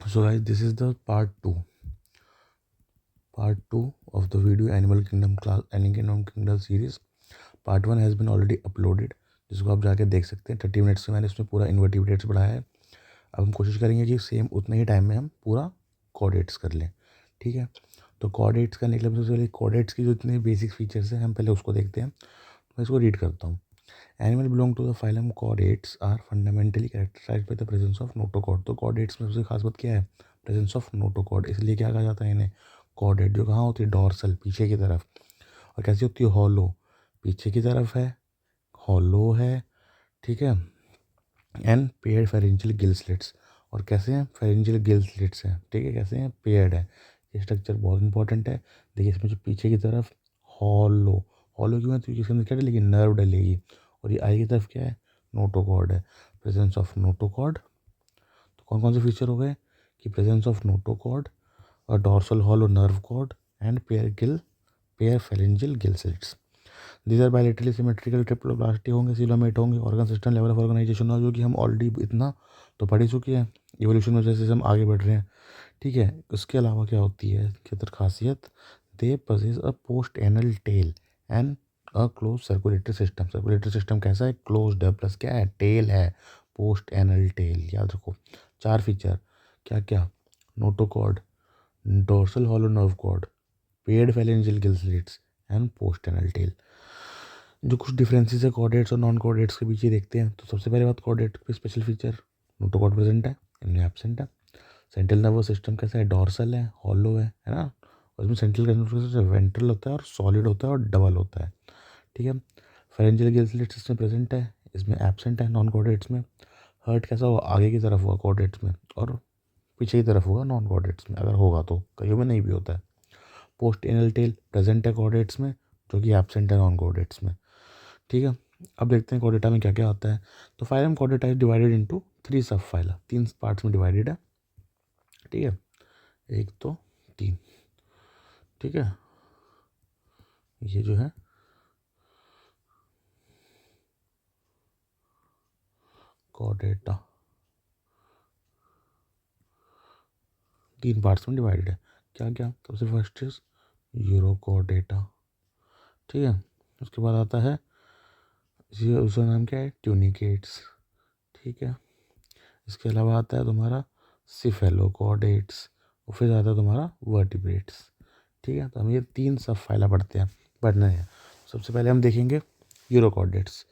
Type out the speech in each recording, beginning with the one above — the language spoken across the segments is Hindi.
So guys, this is the part 2 of the video Animal Kingdom series. Part 1 has been already uploaded, जिसको आप जाके देख सकते हैं। 30 मिनट्स से मैंने इसमें पूरा इन्वर्टिब्रेट्स बढ़ाया है। अब हम कोशिश करेंगे कि सेम उतने ही टाइम में हम पूरा कॉर्डेट्स कर लें, ठीक है। तो कॉर्डेट्स करने के लिए सबसे पहले कॉर्डेट्स की जो इतने बेसिक फीचर्स हैं हम पहले उसको देखते हैं। मैं इसको रीड करता हूँ। Animal belong to the phylum chordates are fundamentally characterized by the presence of notochord. तो कॉर्डेट्स में सबसे खास बात क्या है? Presence of notochord. इसलिए क्या कहा जाता है इन्हें? कॉर्डेट। जो कहाँ होती है? डॉर्सल, पीछे की तरफ। और कैसी होती है? हॉलो, पीछे की तरफ है, हॉलो है, ठीक है। And paired pharyngeal gill slits. और कैसे हैं? फेरेंजियल गिल स्लिट्स हैं, ठीक है। कैसे हैं? पेयर्ड है। ये स्ट्रक्चर बहुत इंपॉर्टेंट है। देखिए इसमें जो पीछे की तरफ हॉलो, हॉलो क्यों है? क्योंकि इसके अंदर क्या डलेगी? नर्व डलेगी। और ये आगे की तरफ क्या है? नोटोकॉर्ड है। Presence of notochord. तो कौन कौन से फीचर हो गए? कि प्रेजेंस ऑफ नोटोकॉर्ड और dorsal hollow nerve cord and paired pharyngeal gill slits. These are bilaterally symmetrical triploblastic होंगे, सिलोमेट होंगे, organ system level of organisation हो, जो कि हम ऑलरेडी इतना तो पढ़ ही चुके हैं इवोल्यूशन में, जैसे हम आगे बढ़ रहे हैं, ठीक है। उसके अलावा क्या होती है इसकी अंदर खासियत? They possess a post anal tell and a close circulatory system. Circulatory system कैसा है? क्लोज्ड है, प्लस क्या है? टेल है, पोस्ट एनल टेल। याद रखो 4 फीचर। क्या क्या? Notochord, dorsal hollow nerve cord, paired pharyngeal gill slits and post anal tail. जो कुछ डिफरेंसेस है कॉर्डेट्स और नॉन कॉर्डेट्स के बीच ये देखते हैं। तो सबसे पहले बात, कॉर्डेट पे स्पेशल फीचर, नोटोकॉर्ड प्रेजेंट है, इनमें एब्सेंट है। सेंट्रल नर्वस सिस्टम कैसा है? डॉर्सल है, हॉलो है ना। और इसमें सेंट्रल नर्वस सिस्टम वेंट्रल होता है और सॉलिड होता है और डबल होता है, ठीक है। Pharyngeal Gill slit system present है, इसमें एब्सेंट है नॉन कॉर्डेट्स में। हर्ट कैसा होगा? आगे की तरफ होगा कॉर्डेट्स में, और पीछे की तरफ होगा नॉन कॉर्डेट्स में, अगर होगा तो। कईयों में नहीं भी होता है। पोस्ट एनल टेल प्रेजेंट है कॉर्डेट्स में, जो कि एब्सेंट है नॉन कॉर्डेट्स में, ठीक है। अब देखते हैं कॉर्डेटा में क्या क्या आता है। तो phylum Chordata is divided into 3 सब फाइला। 3 पार्ट्स में डिवाइडेड है, ठीक है। 1 2 3, ठीक है। ये जो है कॉर्डेटा 3 पार्ट्स में डिवाइडेड है। क्या क्या? सबसे फर्स्ट इज यूरोकॉर्डेटा, ठीक है। उसके बाद आता है, उसका नाम क्या है? ट्यूनिकेट्स, ठीक है। इसके अलावा आता है तुम्हारा सिफेलोकॉर्डेट्स, और फिर आता है तुम्हारा वर्टिब्रेट्स, ठीक है। तो हम ये 3 सब फाइला पढ़ना है। सबसे पहले हम देखेंगे यूरोकॉर्डेट्स।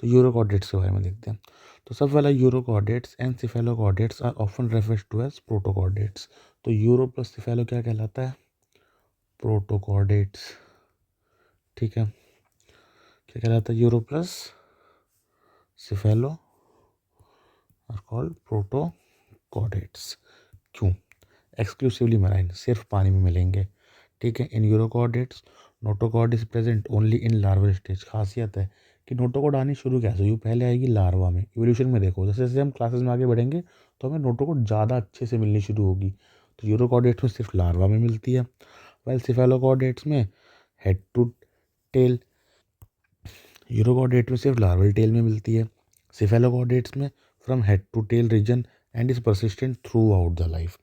तो यूरोकॉर्डेट्स के बारे में देखते हैं। तो सब वाला urochordates and cephalochordates are often referred to as protochordates. तो यूरो प्लस सिफेलो क्या कहलाता है? प्रोटोकॉर्डेट्स, ठीक है। क्या कहलाता है? Uro plus cephalo are called protochordates. क्यों? एक्सक्लूसिवली मराइन, सिर्फ पानी में मिलेंगे, ठीक है। In urochordates notochord is present only in larval stage. खासियत है कि नोटोकॉर्ड आनी शुरू कैसे हुई? पहले आएगी लार्वा में। इवोल्यूशन में देखो, जैसे जैसे हम क्लासेस में आगे बढ़ेंगे तो हमें नोटोकॉर्ड ज़्यादा अच्छे से मिलनी शुरू होगी। तो यूरोकॉर्डेट्स में सिर्फ लार्वा में मिलती है, वाइल सिफेलोकॉर्डेट्स में हेड टू टेल। यूरोकॉर्डेट में सिर्फ लार्वल टेल में मिलती है। सिफेलोकॉर्डेट्स में from head to tail region end is persistent throughout the life.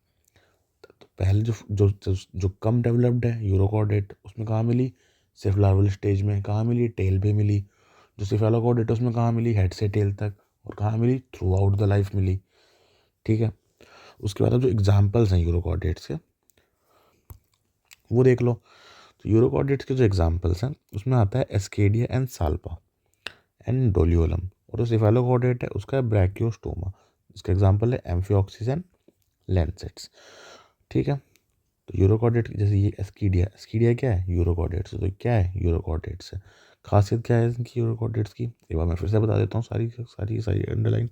तो पहले जो कम डेवलप्ड है यूरोकॉर्डेट, उसमें कहाँ मिली? सिर्फ लार्वल स्टेज में। कहाँ मिली? टेल पे मिली। जो सिफेलोकॉर्डेट उसमें कहाँ मिली? हेड से टेल तक। और कहाँ मिली? थ्रू आउट द लाइफ मिली, ठीक है। उसके बाद अब जो एग्जाम्पल्स हैं यूरोकॉर्डेट्स के, वो देख लो। तो यूरोकॉर्डेट्स के जो एग्जाम्पल्स हैं उसमें आता है एस्केडिया एंड साल्पा एंड डोलियोलम। और जो सिफेलोकॉर्डेट है उसका है ब्रैकियोस्टोमा। इसका एग्जाम्पल है एम्फिऑक्सिस एंड लैंसेट्स, ठीक है। तो यूरोकॉर्डेट जैसे ये एस्कीडिया, एस्कीडिया क्या है? यूरोकॉर्डेट्स। तो क्या है? यूरोकॉर्डेट्स है। खासियत क्या है इनकी यूरोकॉर्डेट्स की? एक बार मैं फिर से बता देता हूँ, सारी सारी सारी अंडरलाइन।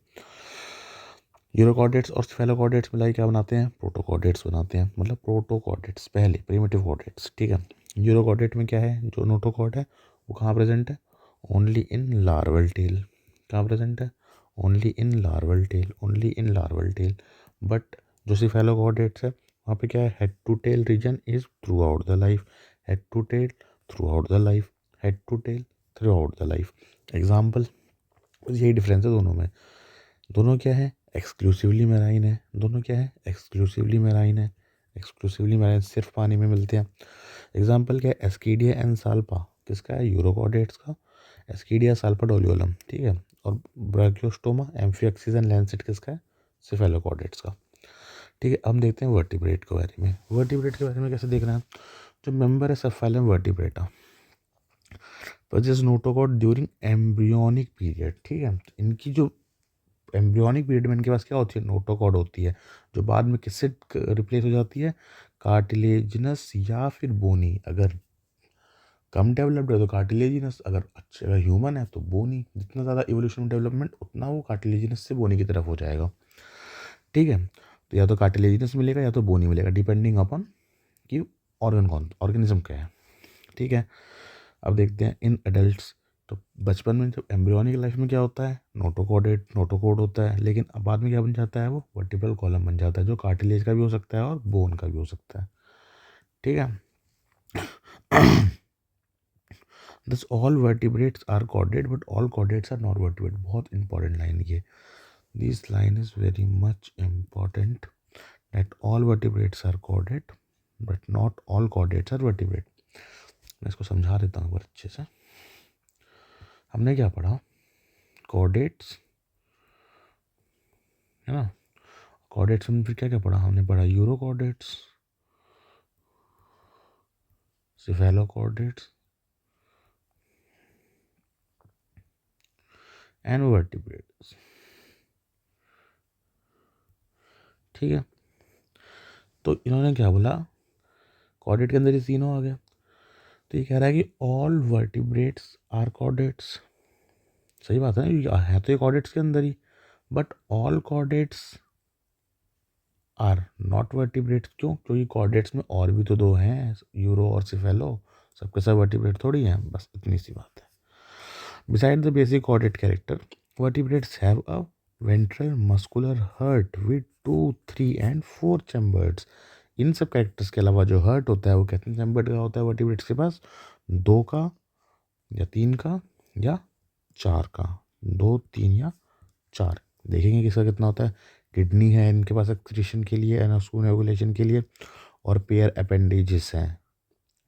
यूरोकॉर्डेट्स और स्फेलोकॉर्डेट्स मिलाई क्या बनाते हैं? प्रोटोकॉर्डेट्स बनाते हैं, मतलब प्रोटोकॉर्डेट्स पहले प्रिमिटिव कॉर्डेट्स, ठीक है। यूरोकॉर्डेट में क्या है? जो नोटोकॉर्ड है वो कहाँ प्रेजेंट है? Only in larval tail. कहाँ प्रेजेंट है? Only in larval tail, only in larval tail. But जो सिफेलोकॉर्डेट्स है वहाँ पे क्या है? Head to tail region is throughout the life, head to tail throughout the life, head to tail throughout the life. Example, यही डिफरेंस है दोनों में। दोनों क्या है? एक्सक्लूसिवली मेराइन है, दोनों क्या है, एक्सक्लूसिवली मेराइन है। एक्सक्लूसिवली मेराइन सिर्फ पानी में मिलते हैं। एग्जाम्पल क्या है, एस्कीडिया एंड साल्पा किसका है, यूरोकॉर्डेट्स का। एस्कीडिया साल्पा डोलियोलम, ठीक है। और ब्राकियोस्टोमा एम्फियोक्सिस एंड लैंसेट किसका है, सिफेलोकॉर्डेट्स का। ठीक है, हम देखते हैं वर्टिब्रेट के बारे में। वर्टिब्रेट के बारे में कैसे देखना है, जो मेंबर है subphylum vertebrata, possess notochord during embryonic period, ठीक है। इनकी जो एम्ब्रियोनिक पीरियड में इनके पास क्या होती है, नोटोकॉड होती है, जो बाद में किससे रिप्लेस हो जाती है, कार्टिलेजिनस या फिर बोनी। अगर कम डेवलप्ड है तो कार्टिलेजिनस, अगर अगर ह्यूमन है तो बोनी। जितना ज़्यादा इवोल्यूशन डेवलपमेंट उतना वो कार्टिलेजिनस से बोनी की तरफ हो जाएगा, ठीक है। तो या तो कार्टिलेजिनस मिलेगा या तो बोनी मिलेगा, डिपेंडिंग अपॉन कि ऑर्गेनिज्म क्या है, ठीक है। अब देखते हैं इन एडल्ट्स, तो बचपन में जब एम्ब्रियोनिक लाइफ में क्या होता है, नोटोकोड होता है, लेकिन अब बाद में क्या बन जाता है, वो वर्टिब्रल कॉलम बन जाता है, जो कार्टिलेज का भी हो सकता है और बोन का भी हो सकता है, ठीक है। This all vertebrates are chordate but all chordates are not vertebrate. बहुत इंपॉर्टेंट लाइन ये, this line is very much important, that all vertebrates are chordate but not all chordates are vertebrate. मैं इसको समझा देता हूँ अच्छे से। हमने क्या पढ़ा, कॉर्डेट्स है ना, कॉर्डेट्स में फिर क्या क्या पढ़ा, हमने पढ़ा यूरोकॉर्डेट्स, सिफेलोकॉर्डेट्स एंड वर्टिब्रेट्स, ठीक है। तो इन्होंने क्या बोला, कॉर्डेट के अंदर ये तीनों आ गया, तो ये कह रहा है कि ऑल वर्टिब्रेट्स आर कॉर्डेट्स। सही बात है ना, है तो ये कॉर्डेट्स के अंदर ही, but all chordates are not vertebrates. क्यों, क्योंकि कॉर्डेट्स में और भी तो दो हैं, यूरो और सिफेलो, सबके सब वर्टिब्रेट थोड़ी हैं, बस इतनी सी बात है। Beside the basic chordate character, vertebrates have a ventral muscular heart with 2, 3 and 4 chambers. इन सब कैरेक्टर्स के अलावा जो हर्ट होता है वो कितने चैम्बर्ड का होता है वर्टिब्रेट्स के पास, 2 का या 3 का या 4 का, 2, 3 या 4। देखेंगे किसका कितना होता है। किडनी है इनके पास एक्सक्रीशन के लिए, एनास्कून रेगुलेशन के लिए, और पेयर अपेंडेजेस हैं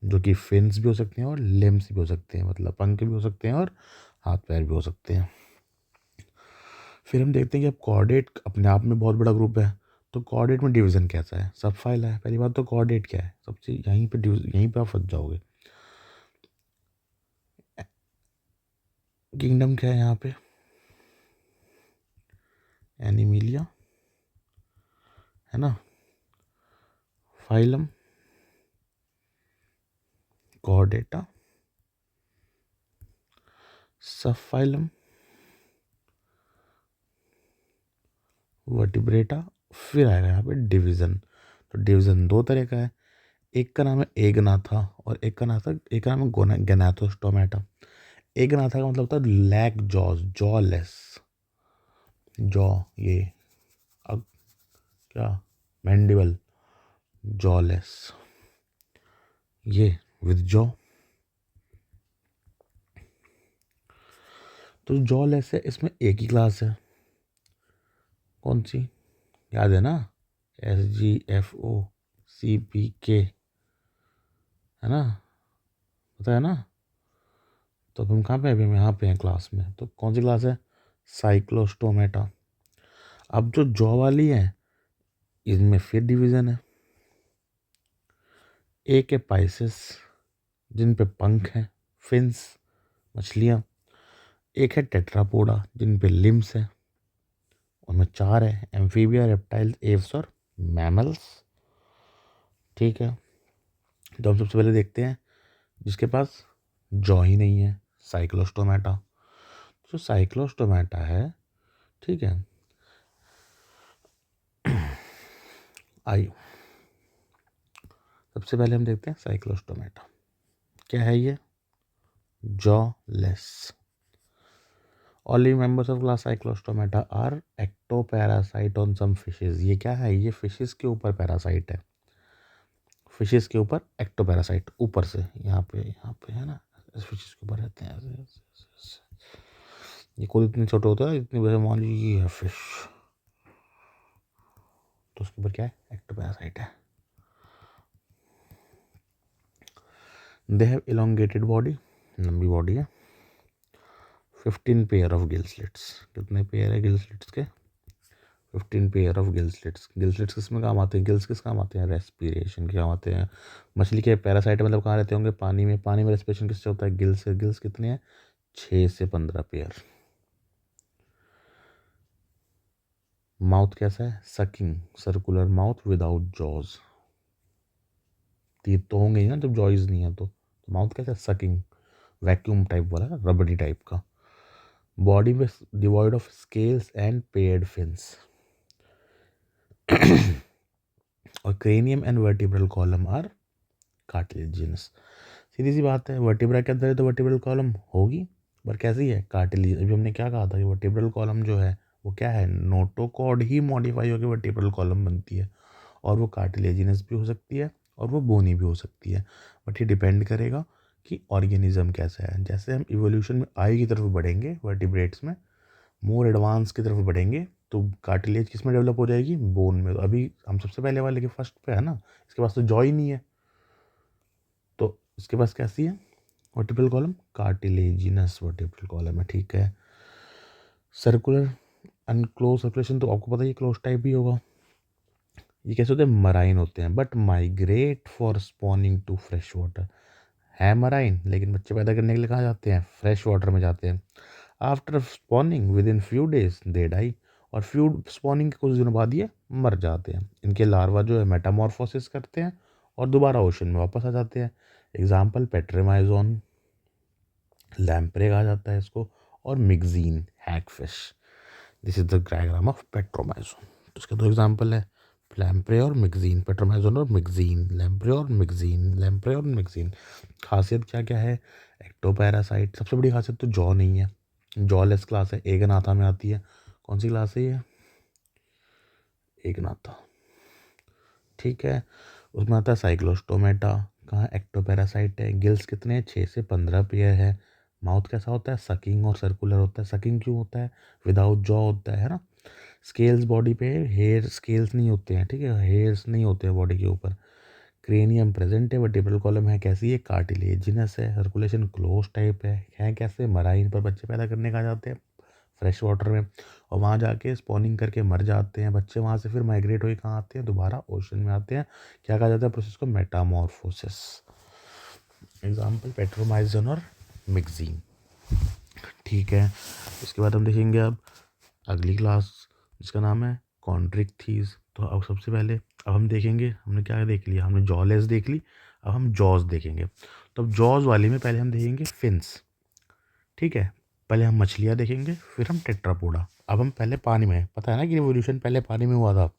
जो कि फिन्स भी हो सकते हैं और लिम्स भी हो सकते हैं, मतलब पंख भी हो सकते हैं और हाथ पैर भी हो सकते हैं। फिर हम देखते हैं कि अब कॉर्डेट अपने आप में बहुत बड़ा ग्रुप है, तो कॉर्डेट में डिवीज़न कैसा है, सब फाइल है। पहली बात तो कॉर्डेट क्या है, सबसे यहीं पे आप फंस जाओगे। किंगडम क्या है यहाँ पे, एनिमिलिया है ना, फाइलम कॉर्डेटा, सब फाइलम वर्टिब्रेटा, फिर आएगा यहाँ पे डिवीज़न। तो डिवीज़न दो तरह का है, एक का नाम है एगनाथा और एक का नाम है गैनाथोस्टोमेटा। एगनाथा का मतलब होता है लैक जॉज, जॉलेस, जॉ ये अब क्या, मैंडिबल, जॉलेस, ये विद जॉ। तो जॉलेस है, इसमें एक ही क्लास है, कौन सी, याद है ना, SGFOCPK है ना, पता है ना। तो हम कहाँ पे, अभी हम यहाँ पे हैं क्लास में, तो कौन सी क्लास है, साइक्लोस्टोमेटा। अब जो जॉ वाली है इनमें फिर डिवीज़न है, एक है पाइसेस जिन पे पंख हैं, फिन्स, मछलियाँ। एक है टेट्रापोडा जिन पे लिम्स है, उनमें 4 है, एम्फीबिया, रेप्टाइल्स, एव्स और मैमल्स, ठीक है। तो हम सबसे पहले देखते हैं जिसके पास जॉ ही नहीं है, साइक्लोस्टोमेटा। जो साइक्लोस्टोमेटा है, ठीक है, आइए सबसे पहले हम देखते हैं साइक्लोस्टोमेटा क्या है। ये jawless, all members of class cyclostomata are ectoparasite on some fishes. ये क्या है, ये फिशेस के ऊपर पैरासाइट है, फिशेस के ऊपर एक्टोपैरासाइट, ऊपर से यहाँ पे है ना, फिशेस के ऊपर रहते हैं ऐसे, ऐसे। ये खुद इतने छोटे होते हैं, इतनी बड़े, मान लीजिए ये है फिश, तो उसके ऊपर क्या है, एक्टोपैरासाइट है। दे हैव इलोंगेटेड बॉडी, लंबी बॉडी है। 15 पेयर ऑफ गिल स्लिट्स, कितने पेयर है गिल स्लिट्स के, 15 pair of gill slits. Gill slits किस में काम आते हैं, गिल्स किस काम आते हैं, रेस्पिरेशन के काम आते हैं। मछली के पैरासाइट मतलब कहाँ रहते होंगे, पानी में। पानी में रेस्पिरेशन किससे होता है, गिल्स से। गिल्स कितने हैं, 6 से 15 पेयर। माउथ कैसा है, sucking, circular mouth without jaws. तीत तो होंगे ही ना जब जॉइज नहीं है तो माउथ कैसा है, सकिंग, वैक्यूम टाइप वाला, रबड़ी टाइप का। बॉडी में devoid of scales and paired fins. और cranium and vertebral column are cartilaginous. सीधी सी बात है, वर्टिब्रा के अंदर है तो वर्टिब्रल कॉलम होगी, पर कैसी है, कार्टिलेज। अभी हमने क्या कहा था कि वर्टिब्रल कॉलम जो है वो क्या है, नोटोकॉर्ड ही मॉडिफाई होकर वर्टिब्रल कॉलम बनती है, और वो कार्टिलेजिनस भी हो सकती है और वो बोनी भी हो सकती है। बट ये डिपेंड करेगा कि ऑर्गेनिज्म कैसा है। जैसे हम इवोल्यूशन में आई की तरफ बढ़ेंगे, वर्टिब्रेट्स में मोर एडवांस की तरफ बढ़ेंगे, तो कार्टिलेज किस में डेवलप हो जाएगी, बोन में। तो अभी हम सबसे पहले वाले के फर्स्ट पे है ना, इसके पास तो जॉ ही नहीं है, तो इसके पास कैसी है vertebral column, cartilaginous vertebral column है। ठीक है। सर्कुलर अनक्लोज सर्कुलेशन तो आपको पता ही, क्लोज टाइप ही होगा। ये कैसे होते हैं, मराइन होते हैं, but migrate for spawning to fresh water. है मराइन, लेकिन बच्चे पैदा करने के लिए कहाँ जाते हैं, फ्रेश वाटर में जाते हैं। After spawning within few days they die, और फ्यू स्पॉनिंग के कुछ दिनों बाद ये मर जाते हैं। इनके लार्वा जो है मेटामॉर्फोसिस करते हैं और दोबारा ओशन में वापस आ जाते हैं। एग्जाम्पल पेट्रेमाइजोन, लैम्प्रे कहा जाता है इसको, और मिक्जीन, hagfish. This is the diagram of Petromyzon. तो इसके 2 एग्जाम्पल है, लैम्प्रे और मिक्जीन, पेट्रोमाइजोन और मिक्जीन, लैम्प्रे और मिक्जीन, लैम्प्रे और मिक्जीन। खासियत क्या क्या है, एक्टोपैरासाइट। सबसे बड़ी खासियत तो जॉ नहीं है, जॉलेस क्लास है, एगनाथा में आती है। कौन सी क्लास है ये, एगनाथा। ठीक है। उसमें आता है साइक्लोस्टोमेटा, कहाँ एक्टोपैरासाइट है। गिल्स कितने हैं, 6 से 15 पेयर है। माउथ कैसा होता है, सकिंग और सर्कुलर होता है। सकिंग क्यों होता है, विदाउट जॉ होता है ना। स्केल्स बॉडी पे, हेयर स्केल्स नहीं होते हैं, ठीक है, हेयर्स नहीं होते हैं बॉडी के ऊपर। क्रेनियम प्रेजेंट है, वर्टिब्रल कॉलम है कैसी है, कार्टिलेजिनस है। सर्कुलेशन क्लोज टाइप है कैसे, मराइन पर बच्चे पैदा करने का जाते हैं फ्रेश वाटर में, और वहाँ जाके स्पॉनिंग करके मर जाते हैं बच्चे। वहाँ से फिर माइग्रेट होकर कहाँ आते हैं, दोबारा ओशन में आते हैं। क्या कहा जाता है प्रोसेस को, मेटामॉर्फोसिस। एग्जाम्पल पेट्रोमाइजन और मिक्जीन। ठीक है। उसके बाद हम देखेंगे अब अगली क्लास जिसका नाम है कॉन्ड्रिक्थीज। तो अब सबसे पहले अब हम देखेंगे, हमने क्या देख लिया, हमने जॉलेस देख ली, अब हम जॉज देखेंगे। तो अब जॉज वाली में पहले हम देखेंगे फिन्स। ठीक है, पहले हम मछलियाँ देखेंगे, फिर हम टेट्रापोडा। अब हम पहले पानी में, पता है ना कि रिवोल्यूशन पहले पानी में हुआ था,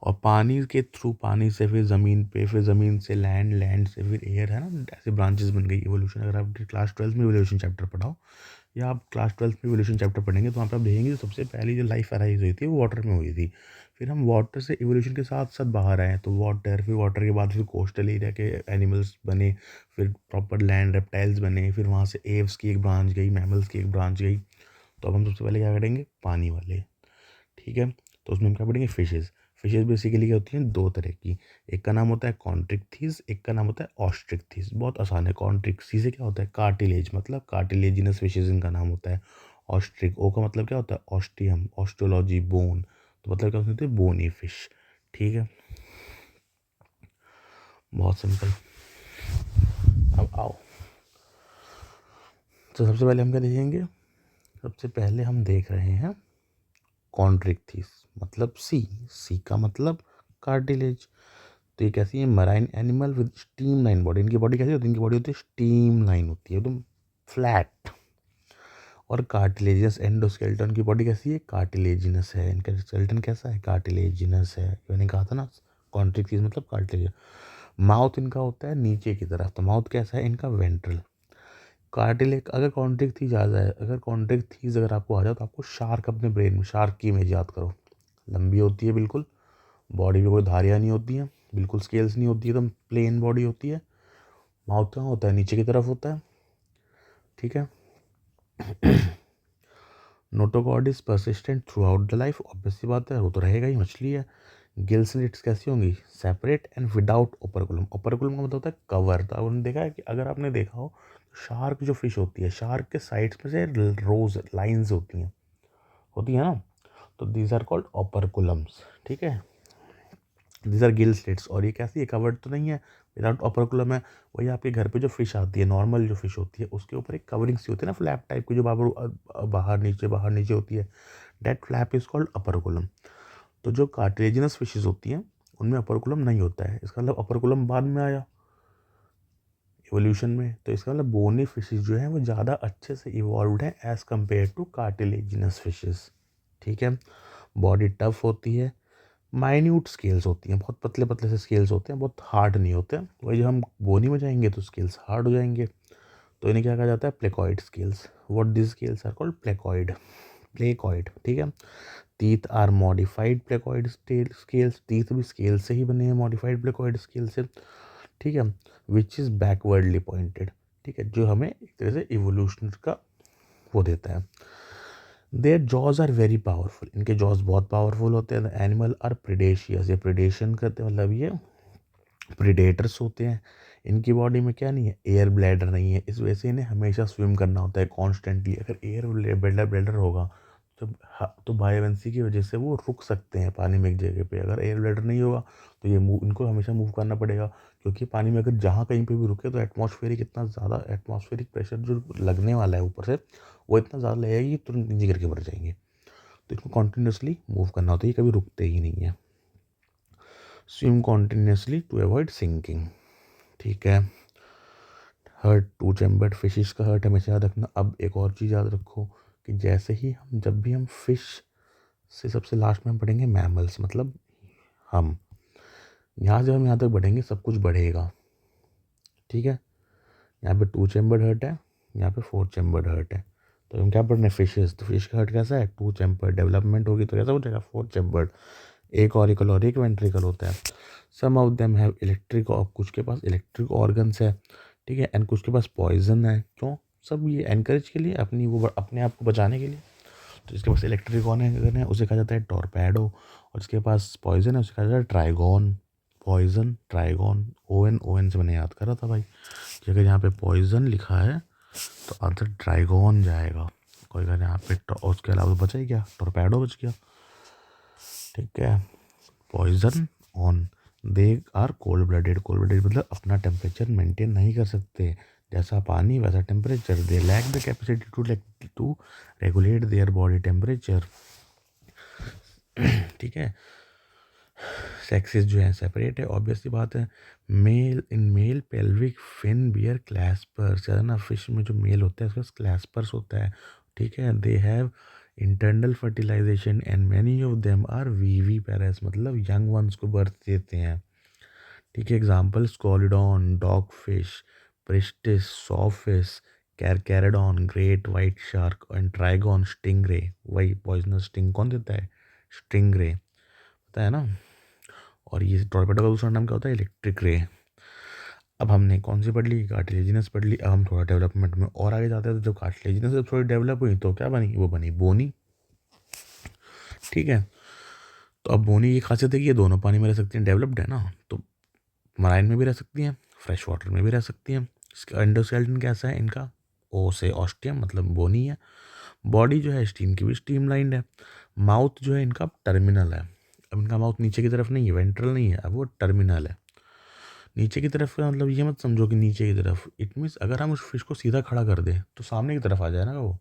और पानी के थ्रू, पानी से फिर ज़मीन पे, फिर ज़मीन से लैंड, लैंड से फिर एयर, है ना, ऐसे ब्रांचेस बन गई इवोल्यूशन। अगर आप क्लास 12 में इवोल्यूशन चैप्टर पढ़ाओ, या आप क्लास 12 में इवोल्यूशन चैप्टर पढ़ेंगे, तो वहाँ पर आप देखेंगे सबसे पहली जो लाइफ अराइज हुई थी वो वाटर में हुई थी। फिर हम वाटर से इवोल्यूशन के साथ साथ बाहर आए, तो वाटर, फिर वाटर के बाद फिर कोस्टल एरिया के एनिमल्स बने, फिर प्रॉपर लैंड रेप्टाइल्स बने, फिर वहाँ से एव्स की एक ब्रांच गई, मैमल्स की एक ब्रांच गई। तो अब हम सबसे पहले क्या करेंगे, पानी वाले। ठीक है। तो उसमें हम क्या पढ़ेंगे, फिशेज़। फिशेज़ बेसिकली क्या होती हैं, 2 तरह की। एक का नाम होता है कॉन्ट्रिक्थीज, एक का नाम होता है ऑस्ट्रिक्थीज। बहुत आसान है। कॉन्ट्रिक्थीज से क्या होता है, कार्टिलेज, मतलब कार्टिलेजिनस फिशेज इनका नाम होता है। ऑस्ट्रिक, ओ का मतलब क्या होता है, ऑस्टियम, ऑस्ट्रोलॉजी, बोन, तो मतलब क्या होते हैं, बोनी फिश। ठीक है, बहुत सिंपल। अब आओ, तो सबसे पहले हम क्या देखेंगे, सबसे पहले हम देख रहे हैं कॉन्ट्रिक्थीज, मतलब सी का मतलब कार्टिलेज। तो ये कैसी है, marine animal with steam line body. इनकी बॉडी कैसी होती है, इनकी बॉडी होती है स्टीम लाइन होती है, एकदम फ्लैट। और कार्टिलेजिनस एंडोस्केलेटन की बॉडी कैसी है, कार्टिलेजिनस है। इनका स्केलेटन कैसा है, कार्टिलेजिनस है। मैंने कहा था ना, कॉन्ट्रिक्थीज मतलब कार्टिलेज। माउथ इनका होता है नीचे की तरफ, तो माउथ कैसा है इनका, वेंट्रल। कार्टिलेज, अगर कॉन्ट्रिक्थीज आ जाए, अगर कॉन्ट्रिक्थीज अगर आपको आ जाए, तो आपको शार्क अपने ब्रेन में, शार्क की इमेज याद करो। लंबी होती है बिल्कुल, बॉडी में कोई धारियाँ नहीं होती हैं, बिल्कुल स्केल्स नहीं होती है, एकदम प्लेन बॉडी होती है। माउथ कहाँ होता है, नीचे की तरफ होता है। ठीक है। Notochord is persistent throughout the life, obvious सी बात है, वो तो रहेगा ही, मछली है। गिल स्लिट्स कैसी होंगी, separate and without operculum. Operculum का मतलब होता है कवर। तो आपने देखा है कि अगर आपने देखा हो शार्क जो फिश होती है, शार्क के साइड्स में से रोज लाइंस होती है ना, तो दीज आर कॉल्ड ओपरकुलम्स। ठीक है, दीज आर गिल स्लिट्स। और ये कैसी है, कवर्ड तो नहीं है, विदाउट ओपरकुलम है। वही आपके घर पे जो फिश आती है, नॉर्मल जो फिश होती है, उसके ऊपर एक कवरिंग सी होती है ना, फ्लैप टाइप की, जो बाहर नीचे होती है, दैट फ्लैप इज कॉल्ड अपरकुलम। तो जो कार्टिलेजिनस फिशेज होती हैं उनमें अपरकुलम नहीं होता है, इसका मतलब अपरकुलम बाद में आया एवोल्यूशन में। तो इसका मतलब बोनी फिशेज जो है वो ज़्यादा अच्छे से इवॉल्व हैं as compared to cartilaginous fishes. ठीक है, बॉडी टफ होती है, माइन्यूट स्केल्स होती हैं, बहुत पतले पतले से स्केल्स होते हैं, बहुत हार्ड नहीं होते। वही जब हम बोनी में जाएंगे तो स्केल्स हार्ड हो जाएंगे, तो इन्हें क्या कहा जाता है, placoid scales. What this scales are called, placoid. ठीक है, teeth are modified placoid scales, teeth भी स्केल से ही बने हैं, मॉडिफाइड प्लेकॉइड स्केल से। ठीक है, विच इज़ बैकवर्डली पॉइंटेड। ठीक है, जो हमें एक तरह से इवोल्यूशन का वो देता है। Their jaws are very powerful, इनके जॉज बहुत पावरफुल होते हैं। एनिमल आर प्रिडेशियस, ये प्रिडेशन करते हैं, मतलब ये प्रिडेटर्स होते हैं। इनकी बॉडी में क्या नहीं है, एयर ब्लैडर नहीं है, इस वजह से इन्हें हमेशा स्विम करना होता है कॉन्स्टेंटली। अगर एयर ब्लैडर होगा तो बायोवेंसी की वजह से वो रुक सकते हैं पानी में एक जगह पे। अगर एयर ब्लैडर नहीं होगा तो ये इनको हमेशा मूव करना पड़ेगा, क्योंकि पानी में अगर जहाँ कहीं पे भी रुके तो एटमॉस्फेरिक प्रेशर जो लगने वाला है ऊपर से, वो इतना ज़्यादा लगेगा कि तुरंत नीचे गिर के मर जाएंगे। तो इनको कॉन्टिन्यूसली मूव करना होता है, ये कभी रुकते ही नहीं है। Swim continuously to avoid sinking. ठीक है, हर्ट, टू चैम्बर्ड फिशेस का हर्ट हमेशा याद रखना। अब एक और चीज़ याद रखो कि जब भी हम फिश से सबसे लास्ट में हम पढ़ेंगे मैमल्स, मतलब हम यहाँ से हम यहाँ तक बढ़ेंगे सब कुछ बढ़ेगा। ठीक है, यहाँ पे टू चैम्बर्ड हर्ट है, यहाँ पे फोर चैम्बर्ड हर्ट है, तो हम क्या पढ़ रहे हैं, फिशेस। तो फिश का हर्ट कैसा है, टू चैम्बर्ड। डेवलपमेंट होगी तो कैसा हो जाएगा, फोर चैम्बर्ड। एक ऑरिकल और एक वेंट्रिकल होता है। सम ऑफ देम हैव इलेक्ट्रिक, और कुछ के पास इलेक्ट्रिक ऑर्गन्स है। ठीक है, एंड कुछ के पास पॉइजन है। क्यों, सब ये एनकरेज के लिए, अपने आप को बचाने के लिए। तो जिसके पास इलेक्ट्रिक ऑर्गन है उसे कहा जाता है टॉर्पेडो, और जिसके पास पॉइजन है उसे कहा जाता है ट्राइगॉन। पॉइजन, ट्राइगॉन, ओएन से मैंने याद करा था भाई कि अगर यहाँ पे पॉइजन लिखा है तो आंसर ट्राइगॉन जाएगा। कोई अगर यहाँ पे उसके अलावा तो बचा ही क्या, टॉर्पेडो बच गया। ठीक है, poison on, they are cold blooded मतलब अपना टेम्परेचर मेंटेन नहीं कर सकते, जैसा पानी वैसा temperature. They lack the capacity to regulate their body temperature. ठीक है, सेक्सेस जो है सेपरेट है, ऑब्वियस सी बात है। मेल पेल्विक फिन बियर क्लैस्पर्स, है ना, फिश में जो मेल होता है उसका क्लैस्पर्स होता है। ठीक है, they have internal fertilization and many of them are viviparous, मतलब यंग वंस को बर्थ देते हैं। ठीक है, example scoliodon, dog fish, pristis, sawfish, carcharodon, great white shark, and trygon, stingray. वही पॉइजनस स्टिंग कौन देता है, स्टिंगरे, पता है ना। और ये टॉर्पेडो का दूसरा नाम क्या होता है, इलेक्ट्रिक रे। अब हमने कौन सी पढ़ ली, कार्टिलेजिनस पढ़ ली। अब हम थोड़ा डेवलपमेंट में और आगे जाते हैं, तो जब कार्टिलेजिनस जब थोड़ी डेवलप हुई तो क्या बनी, वो बनी बोनी। ठीक है, तो अब बोनी की खासियत है कि ये दोनों पानी में रह सकती हैं, डेवलप्ड है ना, तो मराइन में भी रह सकती हैं, फ्रेश वाटर में भी रह सकती हैं। इसका एंडोस्केलेटन कैसा है इनका, ओ से ऑस्टियम, मतलब बोनी है। बॉडी जो है स्टीम की भी स्ट्रीम लाइंड है। माउथ जो है इनका टर्मिनल है। अब इनका माउथ नीचे की तरफ नहीं है, वेंट्रल नहीं है, अब वो टर्मिनल है। नीचे की तरफ का मतलब ये मत समझो कि नीचे की तरफ, इट मीन्स अगर हम उस फिश को सीधा खड़ा कर दें तो सामने की तरफ आ जाए ना वो।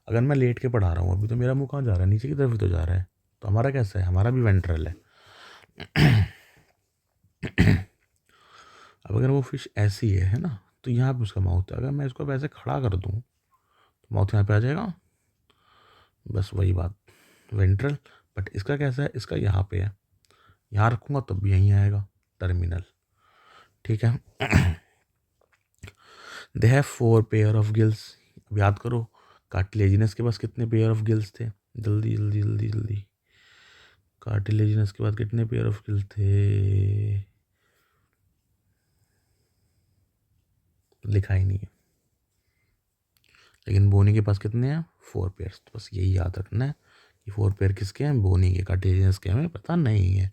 अगर मैं लेट के पढ़ा रहा हूँ अभी तो मेरा मुंह कहाँ जा रहा है, नीचे की तरफ ही तो जा रहा है। तो हमारा कैसा है, हमारा भी वेंट्रल है। अब अगर वो फिश ऐसी है ना, तो यहाँ पे उसका माउथ है। अगर मैं इसको वैसे खड़ा कर दूँ तो माउथ यहाँ पे आ जाएगा, बस वही बात, वेंट्रल। बट इसका कैसा है, इसका यहाँ पे है, यहाँ रखूँगा तब भी यहीं आएगा, टर्मिनल। ठीक है, they have 4 pair of gills. अब याद करो कार्टिलेजिनस के पास कितने पेयर ऑफ गिल्स थे, जल्दी जल्दी जल्दी जल्दी। कार्टिलेजिनस के बाद कितने पेयर ऑफ गिल्स थे, लिखा ही नहीं है, लेकिन बोनी के पास कितने हैं? 4 पेयर्स। तो बस यही याद रखना है कि 4 पेयर किसके हैं? बोनी के। कार्टेशियंस के हमें पता नहीं है।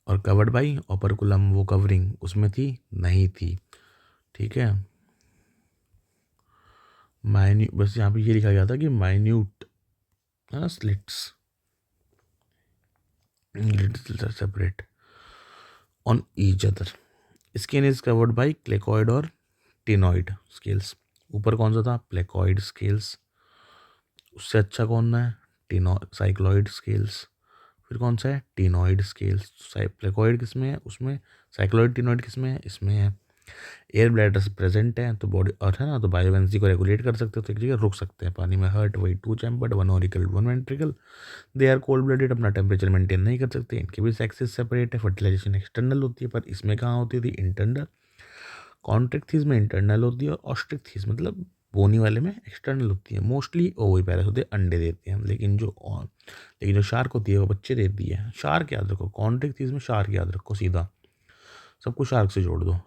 और कवर्ड बाई ओपरकुलम, वो कवरिंग उसमें थी? नहीं थी। ठीक है, माइन्यूट, बस यहाँ पे ये लिखा गया था कि minute slits separate on each other. Skin is covered by placoid और टिनॉइड स्केल्स। ऊपर कौन सा था? Placoid scales. उससे अच्छा कौन है? Ctenoid cycloid scales. फिर कौन सा है? Ctenoid scales. प्लेकॉइड किस में है? उसमें। साइक्लॉइड टिनॉइड किस में है? इसमें है। एयर ब्लैडर्स प्रेजेंट है तो बॉडी और है ना, तो बायोवेंसी को रेगुलेट कर सकते हो, तो एक जगह रुक सकते हैं पानी में। हर्ट वही 2 chambered, 1 auricle 1 ventricle. They are cold blooded, अपना टेम्परेचर मेंटेन नहीं कर सकते। इनके भी सेक्सेस सेपरेट है। फर्टिलाइजेशन एक्सटर्नल होती है, पर इसमें कहाँ होती थी? इंटरनल। कॉन्ट्रेक्थीज में इंटरनल होती है और ऑस्ट्रिक्थीज मतलब बोनी वाले में एक्सटर्नल होती है। मोस्टली ओवी पैरस होते हैं, अंडे देते हैं। लेकिन जो शार्क होती है वो बच्चे देती है। शार्क याद रखो, कॉन्ट्रेक्थीज में शार्क याद रखो, सीधा सबको शार्क से जोड़ दो।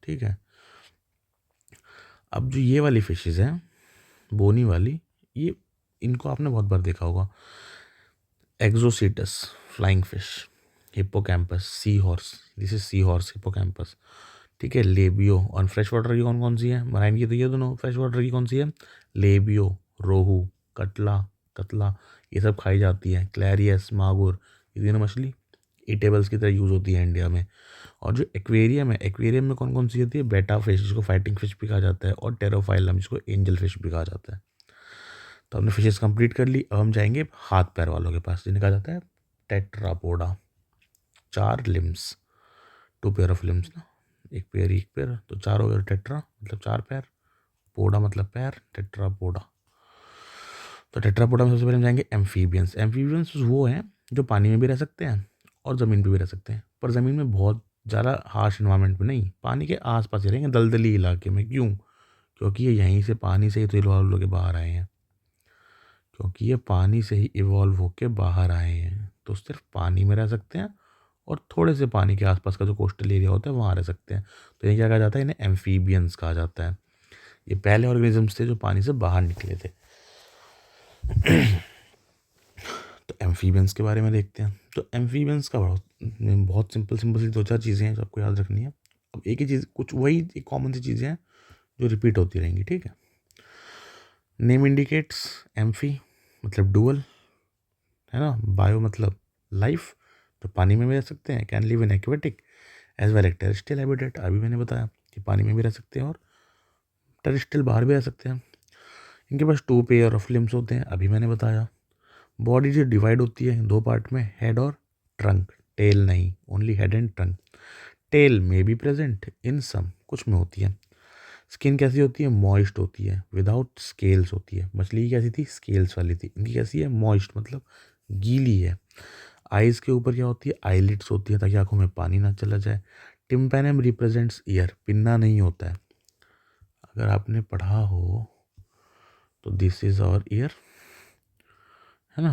ठीक है, अब जो ये वाली फिशेज हैं बोनी वाली, ये इनको आपने बहुत बार देखा होगा। Exocoetus flying fish, hippocampus sea horse, this is sea horse hippocampus. ठीक है, लेबियो। और फ्रेश वाटर की कौन कौन सी है? मराइन की तो ये दोनों। फ्रेश वाटर की कौन सी है? लेबियो, रोहू, कतला, कतला, ये सब खाई जाती है। क्लैरियस, मागुर, ये तीनों मछली ईटेबल्स की तरह यूज़ होती है इंडिया में। और जो एक्वेरियम है, एक्वेरियम में कौन कौन सी होती है? बेटा फिश, जिसको फाइटिंग फिश भी कहा जाता है, और टेरोफाइलम, जिसको एंजल फिश भी कहा जाता है। तो हमने फिशेस कंप्लीट कर ली। अब हम जाएंगे हाथ पैर वालों के पास, जिन्हें कहा जाता है Tetrapoda. 4 limbs, 2 pair of limbs ना, एक पेयर, तो 4 हो गए। टेट्रा मतलब 4 पैर, पोडा मतलब पैर, टेट्रापोडा। तो टेट्रापोडा में सबसे पहले हम जाएंगे एम्फीबियंस। एम्फीबियंस वो हैं जो पानी में भी रह सकते हैं और ज़मीन पे भी रह सकते हैं, पर ज़मीन में बहुत ज़्यादा हार्श इन्वायरमेंट में नहीं, पानी के आसपास ही रहेंगे, दलदली इलाके में। क्यों? क्योंकि ये यहीं से पानी से ही तो इवॉल्व होकर बाहर आए हैं। क्योंकि ये पानी से ही इवॉल्व होकर बाहर आए हैं, तो सिर्फ पानी में रह सकते हैं और थोड़े से पानी के आसपास का जो कोस्टल एरिया होता है वहाँ रह सकते हैं। तो ये क्या कहा जाता है? इन्हें एम्फीबियंस कहा जाता है। ये पहले ऑर्गेनिजम्स थे जो पानी से बाहर निकले थे। तो एम्फीबियंस के बारे में देखते हैं। तो एम्फीबियंस का बहुत सिंपल सिंपल सी 2-4 चीज़ें हैं जो आपको याद रखनी है। अब एक ही चीज़, कुछ वही एक कॉमन सी चीज़ें हैं जो रिपीट होती रहेंगी। ठीक है, नेम इंडिकेट्स, एम्फी मतलब डुअल, है ना। बायो मतलब लाइफ, तो पानी में भी रह सकते हैं। Can live in aquatic as well as terrestrial habitat, अभी मैंने बताया कि पानी में भी रह सकते हैं और टेरेस्ट्रियल बाहर भी रह सकते हैं। इनके पास 2 पेयर ऑफ लिम्स होते हैं, अभी मैंने बताया। बॉडी जो डिवाइड होती है 2 पार्ट में, हेड और ट्रंक, टेल नहीं, only head and trunk. Tail में बी प्रेजेंट इन सम, कुछ में होती है। स्किन कैसी होती है? मॉइस्ट होती है, विदाउट स्केल्स होती है। मछली की कैसी थी? स्केल्स वाली थी। इनकी कैसी है? मॉइस्ट मतलब गीली है। आइज़ के ऊपर क्या होती है? आईलिड्स होती है, ताकि आंखों में पानी ना चला जाए। टिम्पैनम रिप्रेजेंट्स ईयर, पिन्ना नहीं होता है। अगर आपने पढ़ा हो तो दिस इज आवर ईयर, है ना,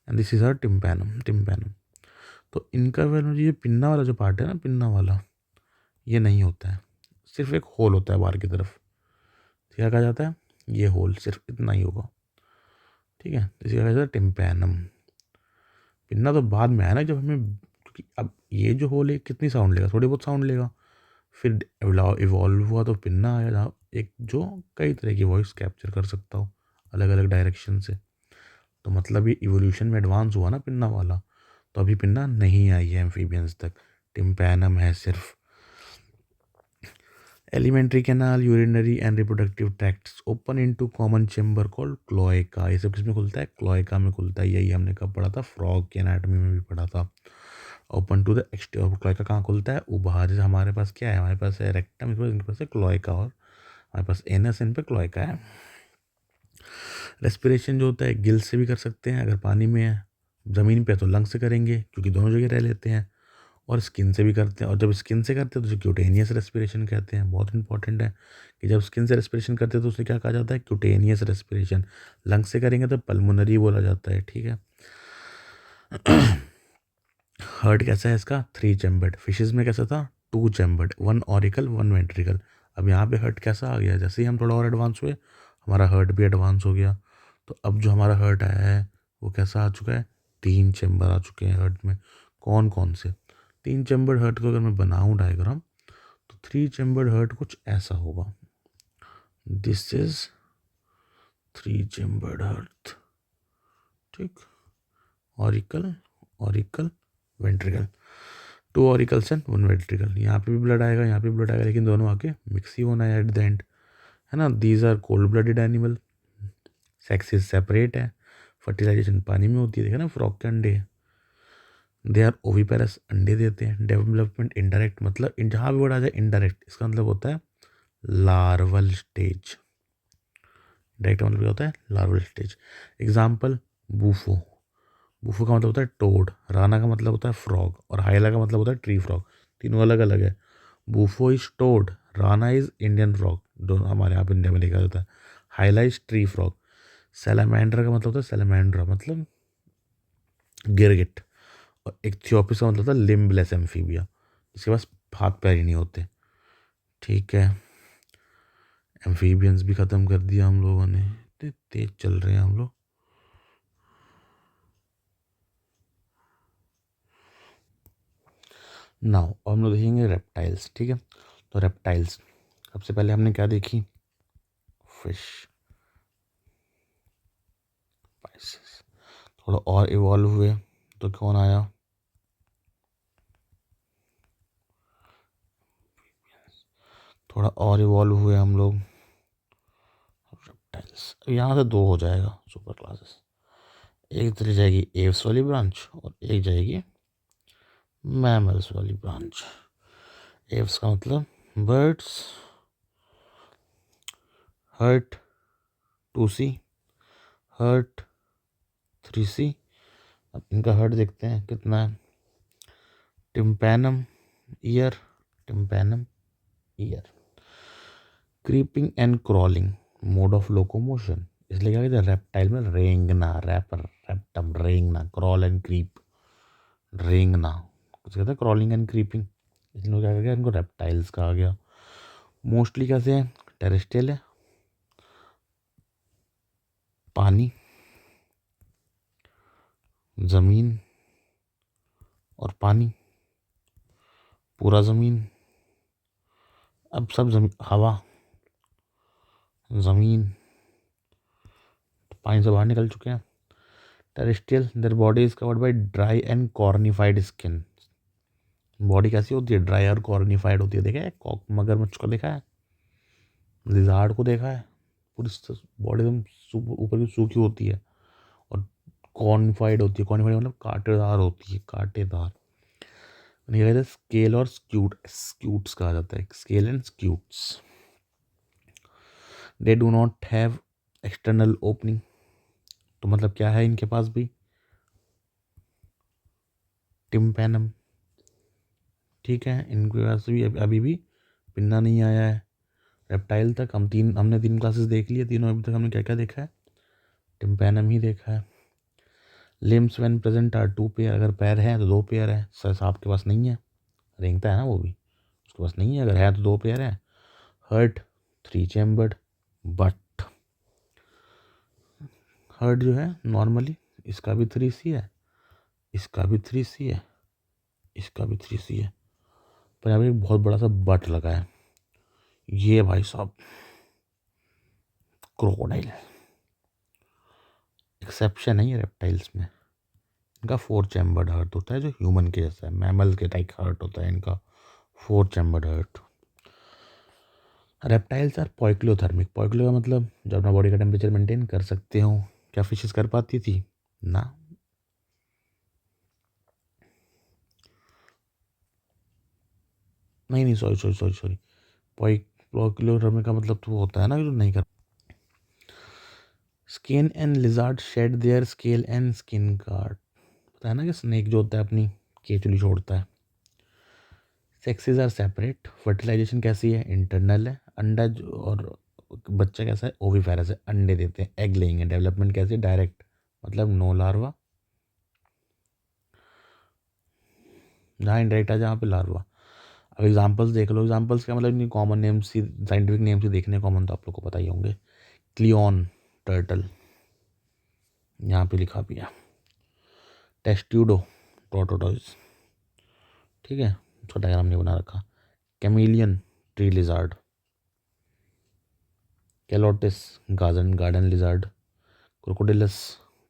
and this is our tympanum. तो इनका जो ये पिन्ना वाला जो पार्ट है ना, पिन्ना वाला, ये नहीं होता है। सिर्फ एक होल होता है बाहर की तरफ, क्या कहा जाता है? ये होल, सिर्फ इतना ही होगा। ठीक है, इसे कहा जाता है टिम्पैनम। पिन्ना तो बाद में आया ना, जब हमें, क्योंकि अब ये जो होल है कितनी साउंड लेगा? थोड़ी बहुत साउंड लेगा। फिर इवॉल्व हुआ तो पिन्ना आया, जहाँ एक जो कई तरह की वॉइस कैप्चर कर सकता हो अलग अलग डायरेक्शन से। तो मतलब ये इवोल्यूशन में एडवांस हुआ ना पिन्ना वाला। तो अभी पिन्ना नहीं आई है एम्फीबियंस तक, टिम्पैनम है सिर्फ। Alimentary canal, urinary and reproductive tracts open into common chamber called cloaca. ये सब किसमें खुलता है? क्लोएका में खुलता है। यही हमने कब पढ़ा था? फ्रॉग की एनाटॉमी में भी पढ़ा था। Open to the exterior. Cloaca कहाँ खुलता है? ऊपर। जैसे हमारे पास क्या है? हमारे पास है रेक्टम, इनके पास है क्लोएका, और हमारे पास एनस, इन पे क्लोएका है। रेस्पिरेशन जो होता है गिल से भी कर सकते हैं, अगर पानी में है। ज़मीन पे तो लंग से करेंगे, क्योंकि दोनों जगह रह लेते हैं। और स्किन से भी करते हैं, और जब स्किन से करते हैं तो उसे क्यूटेनियस रेस्पिरेशन कहते हैं। बहुत इंपॉर्टेंट है कि जब स्किन से रेस्पिरेशन करते हैं तो उसे क्या कहा जाता है? Cutaneous respiration. लंग से करेंगे तो पल्मोनरी बोला जाता है। ठीक है। हार्ट कैसा है इसका? 3 चैम्बर्ड। फिशेज में कैसा था? 2 चैम्बर्ड, 1 ऑरिकल 1 वेंट्रिकल। अब यहाँ पे हर्ट कैसा आ गया, जैसे ही हम थोड़ा और एडवांस हुए हमारा हर्ट भी एडवांस हो गया। तो अब जो हमारा हर्ट आया है वो कैसा आ चुका है, 3 चैम्बर आ चुके हैं हर्ट में। कौन कौन से 3 चैम्बर हर्ट को अगर मैं बनाऊँ डायग्राम, तो 3 चैम्बर हर्ट कुछ ऐसा होगा। दिस इज 3 चैम्बर्ड हर्ट, ठीक, auricle auricle ventricle, 2 auricles and 1 ventricle. यहाँ पे भी ब्लड आएगा, यहाँ पे ब्लड आएगा, लेकिन दोनों आके मिक्स ही होना है एट द एंड, है ना। These are cold blooded animal, sexes separate है, फर्टिलाइजेशन पानी में होती है, देखा ना फ्रॉग के अंडे। दे आर ओविपेरस, अंडे देते हैं। डेवलपमेंट इनडायरेक्ट, मतलब जहाँ भी वर्ड आ जाए इनडायरेक्ट, इसका मतलब होता है लार्वल स्टेज। डायरेक्ट मतलब क्या होता है, larval stage. Example, Bufo. Bufo का मतलब होता है टोड, राना का मतलब होता है फ्रॉग, और हाइला का मतलब होता है ट्री फ्रॉग। तीनों अलग अलग है। Bufo is toad, Rana is Indian frog, दोनों हमारे यहाँ पे इंडिया में लिखा जाता है। Hyla is tree frog. Salamandra का मतलब होता है सैलामेंड्रा, मतलब गिरगिट। और इक्थियोपिस का मतलब होता है लिम्बलेस एम्फीबिया, जिसके पास हाथ पैर ही नहीं होते। ठीक है, एम्फीबियंस भी ख़त्म कर दिया हम लोगों ने, इतने तेज चल रहे हैं हम लोग। नाउ हम लोग देखेंगे रेप्टाइल्स, ठीक है। तो रेप्टाइल्स, सबसे पहले हमने क्या देखी, फिश, स्पाइसेस। थोड़ा और इवॉल्व हुए तो कौन आया, थोड़ा और इवॉल्व हुए हम लोग, रेप्टाइल्स। यहाँ से 2 हो जाएगा सुपर क्लासेस, एक चली जाएगी एव्स वाली ब्रांच और एक जाएगी मैमल्स वाली ब्रांच। एव्स का मतलब birds, hurt 2C, hurt 3C। अब इनका हर्ट देखते हैं कितना है, tympanum year, tympanum year. Creeping and crawling, mode of locomotion, इसलिए क्या कहते हैं रेप्टाइल में रेंगना, रैपर रेप्टम रेंगना, क्रॉल एंड क्रीप, रेंगना कुछ कहते हैं, क्रॉलिंग एंड क्रीपिंग, इसलिए क्या गया इनको रेप्टाइल्स कहा गया। मोस्टली कैसे हैं, टेरेस्ट्रियल है, पानी, ज़मीन और पानी, पूरा ज़मीन। अब सब ज़मीन, हवा, ज़मीन, पानी से बाहर निकल चुके हैं। Terrestrial, their body is covered by dry and cornified skin. Body कैसी होती है, ड्राई और कॉर्निफाइड होती है। देखा है मगरमच्छ को देखा है, लिजार्ड को देखा है, पूरी बॉडी एकदम ऊपर की सूखी होती है और कॉर्निफाइड होती है। कॉर्निफाइड मतलब कांटेदार होती है, कांटेदार। नहीं कहते स्केल और स्क्यूट, स्क्यूट्स कहा जाता है, scale and scutes. They do not have external opening, तो मतलब क्या है इनके पास भी, टिम्पैनम, ठीक है। इनके पास भी अभी भी पिन्ना नहीं आया है। रेप्टाइल तक हमने 3 क्लासेस देख लिए, तीनों अभी तक हमने क्या क्या देखा है, टिम्पैनम ही देखा है। Limbs when present are 2 pair, अगर पैर हैं तो 2 पेयर है। सांप के पास नहीं है, रेंगता है ना वो भी, उसके पास नहीं है, अगर है तो 2 पेयर है। हर्ट 3 चैम्बर्ड, बट हर्ट जो है नॉर्मली इसका भी 3C है, इसका भी 3C है, इसका भी 3C है, पर यहाँ पे एक बहुत बड़ा सा बट लगा है, ये भाई साहब क्रोकोडाइल, एक्सेप्शन है ये रेप्टाइल्स में। इनका 4 चैम्बर्ड हार्ट होता है जो ह्यूमन के जैसा है, मैमल के टाइप हार्ट होता है इनका, 4 चैम्बर्ड हार्ट। रेप्टाइल्स आर पॉइक्लोथर्मिक, पॉइक्लो का मतलब जब अपना बॉडी का टेम्परेचर मेंटेन कर सकते हो। क्या फिशेस कर पाती थी ना, नहीं सॉरी, पॉइक्लोथर्मिक का मतलब तो होता है ना जो नहीं कर। Skin and lizard shade there scale and skin guard, पता है ना कि स्नेक जो होता है अपनी केचुली छोड़ता है। सेक्सेस आर सेपरेट, फर्टिलाइजेशन कैसी है, इंटरनल है, अंडा और बच्चा कैसा है, ओविफेरस है, अंडे देते हैं, एग लेंगे। डेवलपमेंट कैसी है, डायरेक्ट, मतलब नो लार्वा, जहाँ इंडायरेक्ट है जहाँ पे लार्वा। अब एग्जांपल्स देख लो। एग्जांपल्स क्या मतलब, इनकी कॉमन नेम्स ही, साइंटिफिक नेम्स ही देखने कॉमन, तो आप लोग को पता ही होंगे। क्लियॉन टर्टल, यहाँ पे लिखा भी है। टेस्ट्यूडो टोटोटॉइज, ठीक है, उसका डायग्राम नहीं बना रखा। Chameleon tree lizard, calotes garden lizard, crocodilus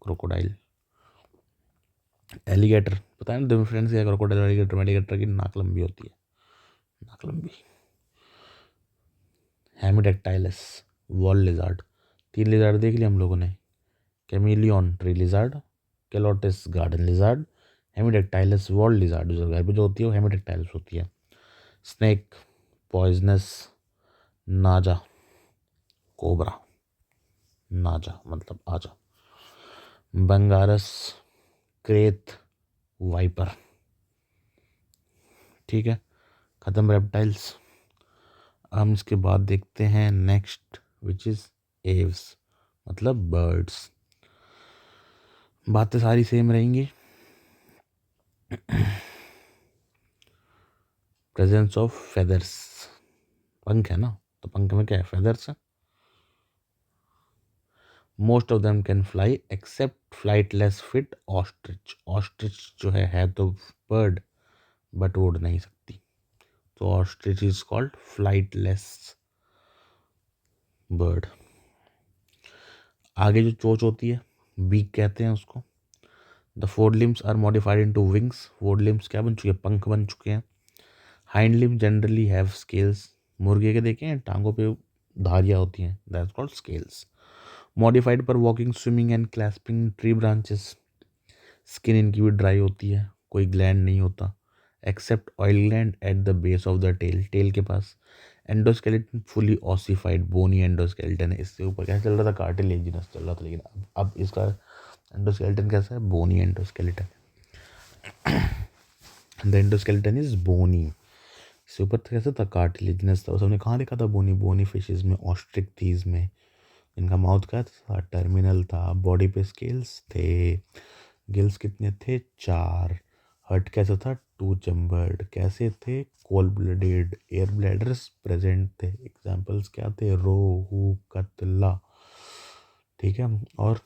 crocodile, alligator, पता है ना डिफरेंस है क्रोकोडाइल और एलिगेटर में? एलिगेटर की नाक लंबी होती है, नाक लंबी। हेमिडेक्टाइलस वॉल लिजार्ड, 3 लिजार्ड देख लिया हम लोगों ने। Chameleon tree lizard, calotes garden lizard, hemidactylus wall lizard, जो घर पे जो होती है वो हेमिडेक्टाइलस होती है। स्नेक पॉइजनस नाजा कोबरा, नाजा मतलब आजा। बंगारस क्रेत वाइपर, ठीक है, खत्म रेप्टाइल्स। हम इसके बाद देखते हैं नेक्स्ट, विच इज एव्स, मतलब बर्ड्स। बातें सारी सेम रहेंगी। प्रेजेंस ऑफ फेदर्स, पंख है ना, तो पंख में क्या है? फेदर्स है। Most of them can fly except flightless fit ostrich, ostrich जो है तो बर्ड बट उड़ नहीं सकती, तो ostrich is called flightless bird. आगे जो चोंच होती है, बीक कहते हैं उसको। The fore limbs are modified into wings, fore limbs क्या बन चुके हैं? पंख बन चुके हैं। Hind limbs generally have scales, मुर्गे के देखे हैं टांगों पे धारियाँ होती हैं, दैट्स कॉल्ड स्केल्स। मॉडिफाइड पर walking, swimming and clasping tree branches. Skin इनकी भी ड्राई होती है, कोई ग्लैंड नहीं होता, except oil gland at the base of the tail, tail के पास। Endoskeleton fully ossified, bony endoskeleton है। इससे ऊपर क्या चल रहा था? कार्टिलेजिनस चल रहा था, लेकिन अब इसका एंडोस्केलेटन कैसा है? Bony endoskeleton. The endoskeleton is bony. इससे ऊपर कैसा था? कार्टिलेजिनस था। सबने कहाँ देखा था बोनी? बोनी फिशेज में, ऑस्ट्रिक्थीज में। इनका माउथ क्या था? टर्मिनल था। बॉडी पे स्केल्स थे। गिल्स कितने थे? 4। हर्ट कैसा था? 2 चैम्बर्ड। कैसे थे? कोल ब्लडेड। एयर ब्लैडर्स प्रेजेंट थे। एग्जाम्पल्स क्या थे? रोहू, कतला, ठीक है। और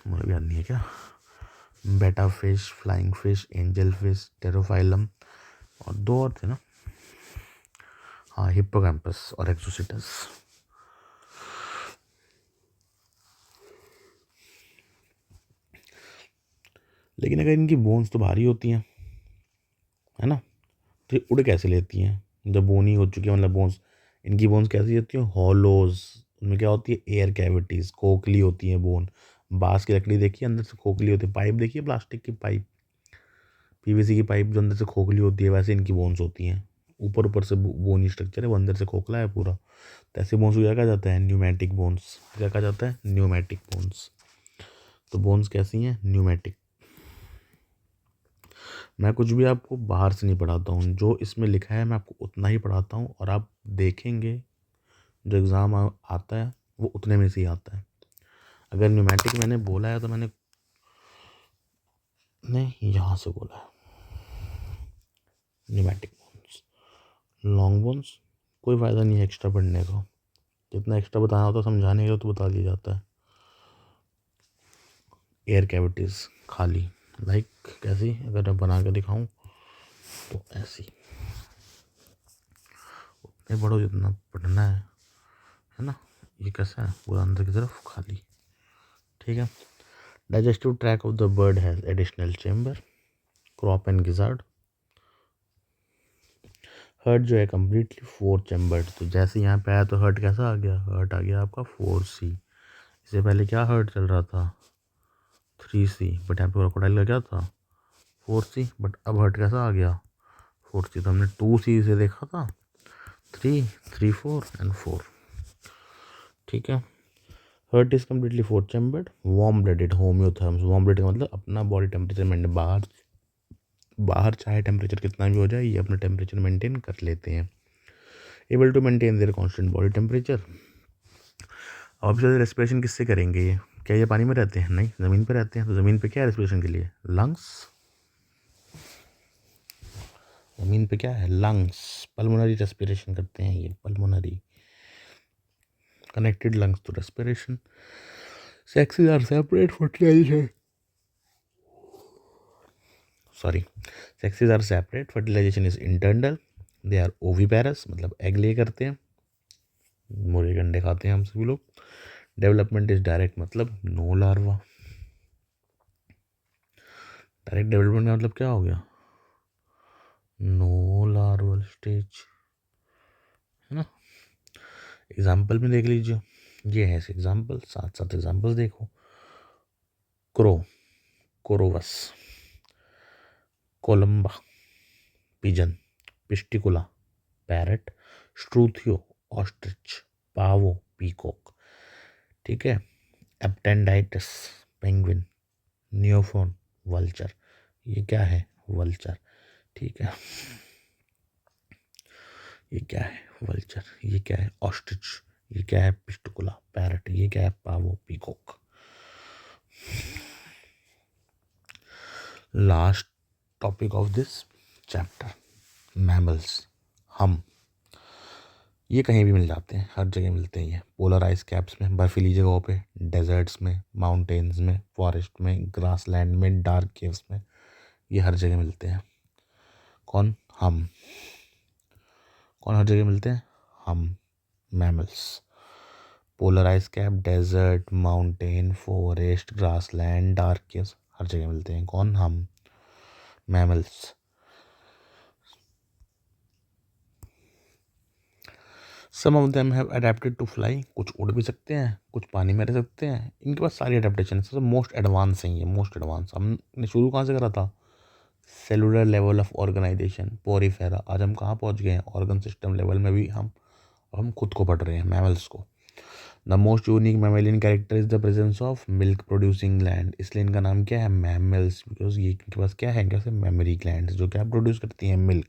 मुझे याद नहीं है क्या, बेटा fish, flying fish, angel fish, Pterophyllum, और 2 और थे ना, हाँ, हिप्पोकैम्पस और एक्सोसिटस। लेकिन अगर इनकी बोन्स तो भारी होती हैं, है ना, तो ये उड़ कैसे लेती हैं? जब बोनी हो चुकी है, मतलब बोन्स, इनकी बोन्स कैसी होती हैं? हॉलोज। उनमें क्या होती है? एयर कैविटीज, खोखली होती है बोन। बांस की लकड़ी देखिए, अंदर से खोखली होती है। पाइप देखिए, प्लास्टिक की पाइप, पीवीसी की पाइप, जो अंदर से खोखली होती है, वैसे इनकी बोन्स होती हैं। ऊपर ऊपर से बोनी स्ट्रक्चर है, वो अंदर से खोखला है पूरा। तो ऐसे बोन्स को क्या कहा जाता है? Pneumatic bones. क्या कहा जाता है? Pneumatic bones. तो बोन्स कैसी हैं? न्यूमेटिक। मैं कुछ भी आपको बाहर से नहीं पढ़ाता हूँ, जो इसमें लिखा है मैं आपको उतना ही पढ़ाता हूँ, और आप देखेंगे जो एग्ज़ाम आता है वो उतने में से ही आता है। अगर न्यूमेटिक मैंने बोला है तो मैंने यहाँ से बोला है न्यूमेटिक बोन्स। लॉन्ग बोन्स कोई फ़ायदा नहीं है एक्स्ट्रा पढ़ने का, जितना एक्स्ट्रा बताना होता है समझाने का तो बता दिया जाता है। एयर कैविटीज़ खाली, लाइक कैसी? अगर मैं बना के दिखाऊँ तो ऐसी, उतने बड़ो जितना पढ़ना है ना। ये कैसा है? पूरा अंदर की तरफ खाली, ठीक है। Digestive tract of the bird has additional chamber, crop and gizzard. Heart जो है कम्प्लीटली 4 चैम्बर्ड। तो जैसे यहाँ पे आया तो हर्ट कैसा आ गया? हर्ट आ गया आपका 4C। इससे पहले क्या हर्ट चल रहा था? 3C, बट यहाँ पे क्रोकोडाइल का क्या था? 4C, बट अब हर्ट कैसा आ गया? 4C। तो हमने 2C से देखा था, 3, 3, 4 एंड 4, ठीक है। Heart is completely 4 chambered, warm blooded, homeotherms. Warm blooded का मतलब अपना बॉडी टेम्परेचर मेंटेन, बाहर चाहे टेम्परेचर कितना भी हो जाए, ये अपना टेम्परेचर मेंटेन कर लेते हैं। Able to maintain their constant body temperature. अब जो रेस्पिरेशन किससे करेंगे ये? क्या ये पानी में रहते हैं? नहीं, ज़मीन पे रहते हैं। तो ज़मीन पे क्या है रेस्पिरेशन के लिए? लंग्स, ज़मीन पे क्या है, लंग्स, पल्मोनरी रेस्पिरेशन करते हैं ये, pulmonary connected lungs to respiration. Sexes are separate, fertilization. Sorry, sexes are separate. Fertilization is internal. They are oviparous, मतलब एग ले करते हैं, मुर्गे अंडे खाते हैं हम सभी लोग. डेवलपमेंट इज डायरेक्ट, मतलब नो लार्वा. डायरेक्ट डेवलपमेंट का मतलब क्या हो गया, नो लार्वल स्टेज, है ना. एग्जाम्पल में देख लीजिए, ये है एग्जाम्पल, साथ साथ एग्जाम्पल्स देखो. Crow, corvus, columba, pigeon, psittacula, parrot, struthio, ostrich, pavo, peacock. ठीक है. Aptenodytes, penguin, neophron, vulture. ये क्या है, वल्चर. ठीक है. ये क्या है, वल्चर. ये क्या है, ऑस्ट्रिच. ये क्या है, पिस्टिकुला, पैरट. ये क्या है, pavo, peacock. Last topic of this chapter, mammals. हम ये कहीं भी मिल जाते हैं, हर जगह मिलते हैं ये. पोलर आइस कैप्स में, बर्फीली जगहों पे, डेजर्ट्स में, माउंटेन्स में, फॉरेस्ट में, ग्रास लैंड में, डार्क केव्स में, ये हर जगह मिलते हैं. कौन, हम. कौन हर जगह मिलते हैं, हम, mammals. Polar ice cap, desert, mountain, forest, grassland, dark caves, हर जगह मिलते हैं. कौन, हम, mammals. Some of them have adapted to fly, कुछ उड़ भी सकते हैं, कुछ पानी में रह सकते हैं. इनके पास सारी अडेप्टेशन है. सबसे मोस्ट एडवांस है ये, मोस्ट एडवांस. हमने शुरू कहाँ से करा था, cellular level of organization, porifera. आज हम कहाँ पहुँच गए हैं, ऑर्गन सिस्टम लेवल में भी हम खुद को पढ़ रहे हैं, मैमल्स को. The most unique mammalian character is the presence of milk producing gland. इसलिए इनका नाम क्या है, मैमल्स. बिकॉज ये इनके पास क्या है, कैसे, मेमोरी ग्लैंड जो क्या प्रोड्यूस करती हैं, मिल्क.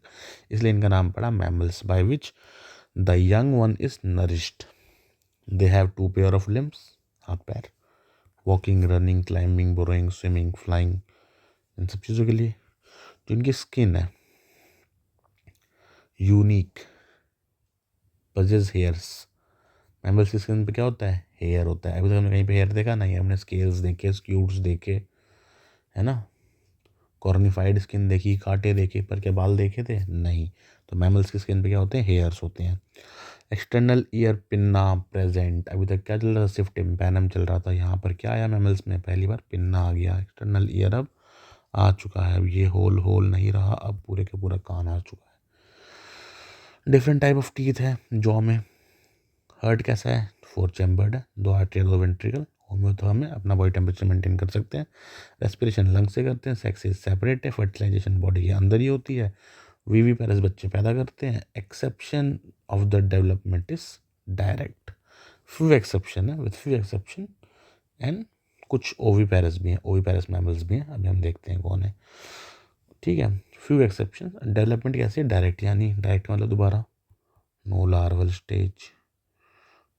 इसलिए इनका नाम पड़ा mammals. By which the young one is nourished. They have 2 pair of limbs, हाथ पैर. Walking, running, climbing, burrowing, swimming, flying, इन सब चीज़ों के लिए. जो इनकी स्किन है, यूनिक, पजेस हेयर्स. मैमल्स की स्किन पे क्या होता है, हेयर होता है. अभी तक हमने कहीं पे हेयर देखा नहीं, हमने स्केल्स देखे, स्क्यूट्स देखे, है ना. कॉर्निफाइड स्किन देखी, कांटे देखे, पर क्या बाल देखे थे, नहीं. तो मैमल्स की स्किन पे क्या होते हैं, हेयर्स होते हैं. External ear pinna present. अभी तक क्या चल रहा था, सिर्फ टिम्पैनम चल रहा था. यहाँ पर क्या आया मैमल्स में, पहली बार पिन्ना आ गया. एक्सटर्नल ईयर अब आ चुका है. अब ये होल नहीं रहा, अब पूरे के पूरा कान आ चुका है. डिफरेंट टाइप ऑफ टीथ है जॉ में. हार्ट कैसा है, 4 चैम्बर्ड है, 2 आर्टरियल, 2 वेंट्रिकल. होम्योपैथी में अपना बॉडी टेम्परेचर मेंटेन कर सकते हैं. रेस्पिरेशन लंग से करते हैं. सेक्स इज सेपरेट है. फर्टिलाइजेशन बॉडी के अंदर ही होती है. वीवी पैरस बच्चे पैदा करते हैं. Exception of the development is direct. Few exception है, विथ फ्यू एक्सेप्शन. एंड कुछ ओवी पैरस भी हैं, ओवी पैरस मैमल्स भी हैं. अभी हम देखते हैं कौन है. ठीक है. Few exception. डेवलपमेंट कैसे, डायरेक्ट. यानी डायरेक्ट मतलब दोबारा, no larval stage,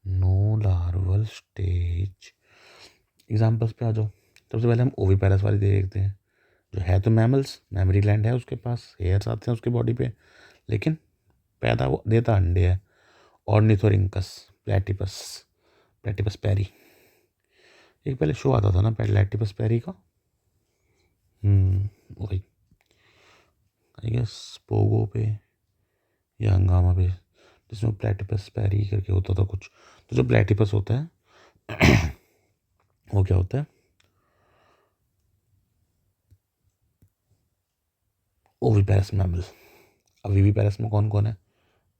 no larval stage. Examples पे आ जाओ. सबसे पहले हम ओविपेरस वाली देखते हैं. जो है तो मैमल्स, मेमोरी ग्लैंड है उसके पास, हेयर्स आते हैं उसके बॉडी पे, लेकिन पैदा वो देता अंडे है. ऑर्निथोरिंकस, प्लेटिपस, प्लेटिपस पेरी. एक पहले शो आता था ना प्लेटिपस पेरी का, वही आई गेस पोगो पे या हंगामा पे, जिसमें प्लेटिपस पेरी करके होता था कुछ. तो जो प्लेटिपस होता है वो क्या होता है, ओविपेरस मैमल. अब विविपेरस में कौन कौन है,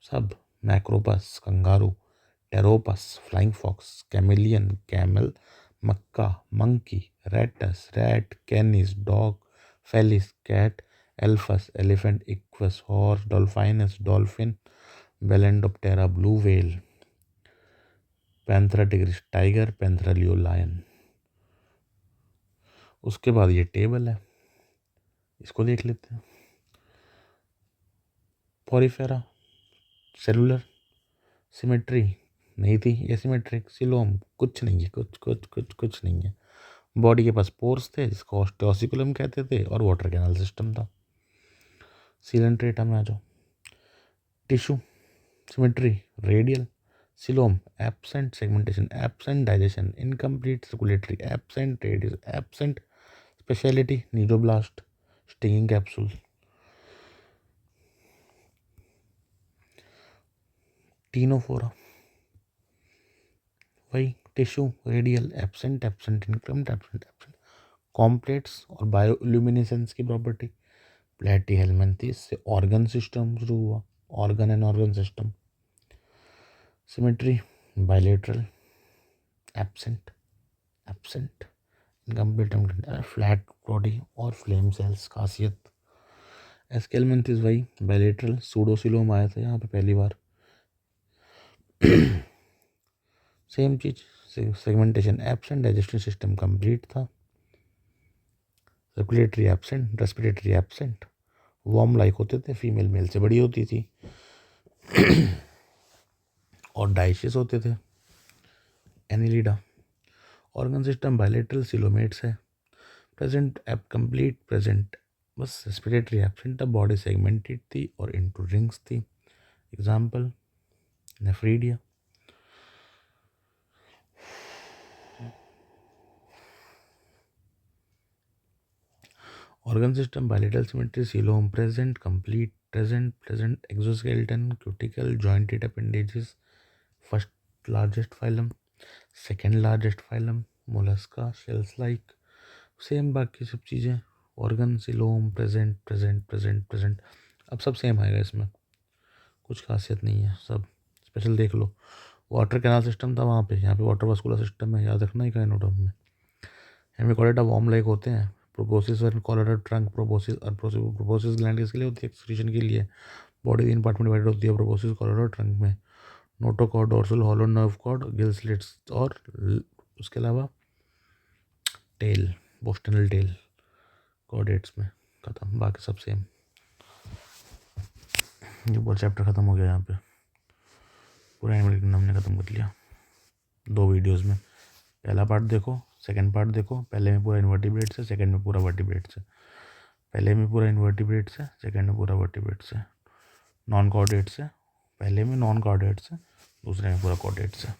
सब. Macropus, kangaroo, pteropus, flying fox, camelus, camel, macaca, monkey, rattus, rat, canis, dog, felis, cat, elephas, elephant, equus, horse, delphinus, dolphin, balaenoptera, blue whale, panthera tigris, tiger, panthera leo, lion. उसके बाद ये टेबल है, इसको देख लेते हैं. पॉरीफेरा, सेलुलर, सिमेट्री नहीं थी, एसिमेट्रिक, सिलोम, कुछ नहीं है, कुछ नहीं है. बॉडी के पास पोर्स थे जिसको ऑस्टियोसिकुलम कहते थे, और वाटर कैनल सिस्टम था. सीलेंट्रेटा में आ जाओ। Tissue symmetry radial, coelom absent segmentation, absent digestion, incomplete circulatory, absent radius, absent speciality, cnidoblast, stinging capsule. Ctenophora वही, tissue radial, absent absent incomplete absent absent. Comb plates और बायोल्यूमिनेसेंस की प्रॉपर्टी, प्लेटी हेलमिंथेस से ऑर्गन सिस्टम शुरू हुआ, organ and organ system. Symmetry bilateral, absent absent incomplete, flat body और फ्लेम सेल्स खासियत। एस्केलमेंथिस वही, बायलेटरल, सूडोसिलोम आया था यहाँ पे पहली बार। सेम चीज, segmentation absent, digestive system complete था, circulatory absent, respiratory absent, worm like होते थे, फीमेल मेल से बड़ी होती थी और डाइशियस होते थे। Annelida. Organ system bilateral, coelomates है, प्रेजेंट एप कंप्लीट प्रेजेंट, बस रेस्पिरेटरी एब्सेंट था, बॉडी सेगमेंटेड थी और इनटू रिंग्स थी। Example nephridia. Organ system bilateral symmetry, coelom present complete present exoskeleton, cuticle, jointed appendages, first largest phylum, second largest phylum, Mollusca, shells like, same बाकी सब चीज़ें। Organ coelom present present present present, अब सब सेम आएगा इसमें, कुछ खासियत नहीं है, सब स्पेशल देख लो। वाटर कैनाल सिस्टम था वहाँ पे, यहाँ पे वाटर वास्कुलर सिस्टम है, याद रखना ही काइनोडर्म में। हेमिकोलेटा वार्म लाइक होते हैं, प्रोपोसिस और कोलेटा ट्रंक, प्रोपोसिस और प्रोपोसिस ग्लैंड किसके लिए होती है, एक्सक्रीशन के लिए। बॉडी तीन पार्ट में डिवाइडेड होती है, प्रोपोसिस, कोलेटा, ट्रंक में। Notochord, dorsal hollow nerve cord, gill slits और उसके अलावा टेल, पोस्टनल टेल कॉर्डेट्स में। खत्म, बाकी सब सेम। ये पूरा चैप्टर ख़त्म हो गया यहाँ पे, पूरा एनिमल किंगडम ने ख़त्म कर लिया 2 वीडियोस में। पहला पार्ट देखो, सेकंड पार्ट देखो। पहले में पूरा इन्वर्टिब्रेट्स है, सेकंड में पूरा वर्टिब्रेट्स है। पहले में पूरा इन्वर्टिब्रेट्स है, सेकंड में पूरा वर्टिब्रेट्स है। नॉन कॉर्डेट्स है, पहले में नॉन कॉर्डेट्स है, दूसरे में पूरा कॉर्डेट्स है।